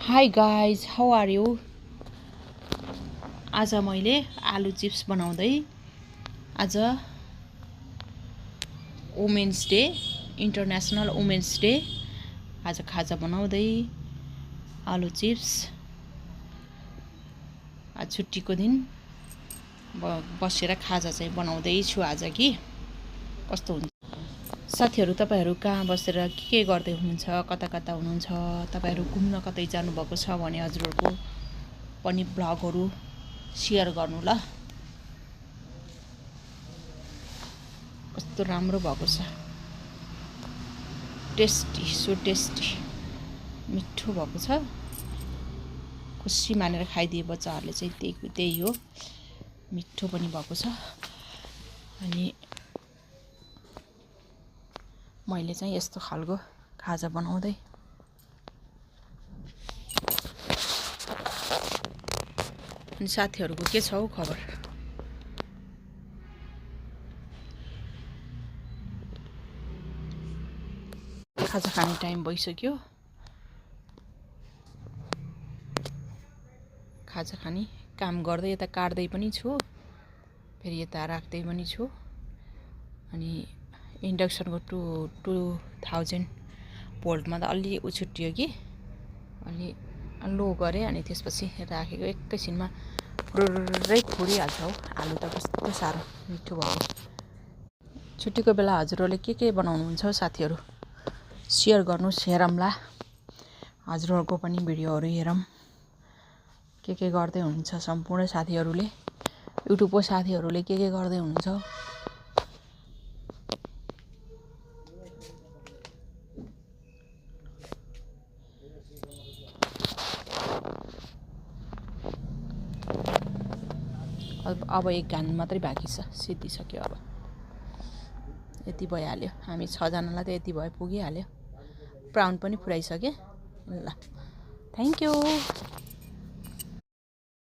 High guys, how are you? आज मैले आलु चिप्स बनाउँदै आज women's day, international women's day, आज खाजा बनाउँदै आलु चिप्स। आज छुट्टीको दिन बसेर खाजा चाहिँ बनाउँदैछु आज कि कस्तो हुन्छ। साथीहरू, तपाईँहरू कहाँ बसेर के गर्दै हुनुहुन्छ, कता कता हुनुहुन्छ, तपाईँहरू घुम्न कतै जानुभएको छ भने हजुरहरूको पनि ब्लगहरू सेयर गर्नु ल। कस्तो राम्रो भएको छ, टेस्टी, सो टेस्टी, मिठो भएको छ। खुसी मानेर खाइदिए बच्चाहरूले चाहिँ त्यही हो, मिठो पनि भएको छ। अनि मैले चाहिँ यस्तो खालको खाजा बनाउँदै अनि साथीहरूको के छ हौ खबर? खाजा खाने टाइम भइसक्यो। खाजा खाने काम गर्दै यता काट्दै पनि छु, फेरि यता राख्दै पनि छु। अनि इन्डक्सनको 2000 भोल्टमा त अलि उछुट्टियो कि, अलि लो गरेँ। अनि त्यसपछि राखेको एकैछिनमा पुरै फुरिहाल्छ हौ। आलु त कस्तो साह्रो मिठो भयो। छुट्टीको बेला हजुरहरूले के बनाउनुहुन्छ हौ साथीहरू? सेयर गर्नुहोस्, हेरौँला। हजुरहरूको पनि भिडियोहरू हेरौँ, के गर्दै हुनुहुन्छ सम्पूर्ण साथीहरूले, युट्युबको साथीहरूले के गर्दै हुनुहुन्छ। अब एक घान मात्रै बाँकी छ, सिद्धिसक्यो। अब यति भइहाल्यो, हामी 6 जनालाई त यति भयो, पुगिहाल्यो। प्राउन पनि फुराइसकेँ। ल, थ्याङ्क यू।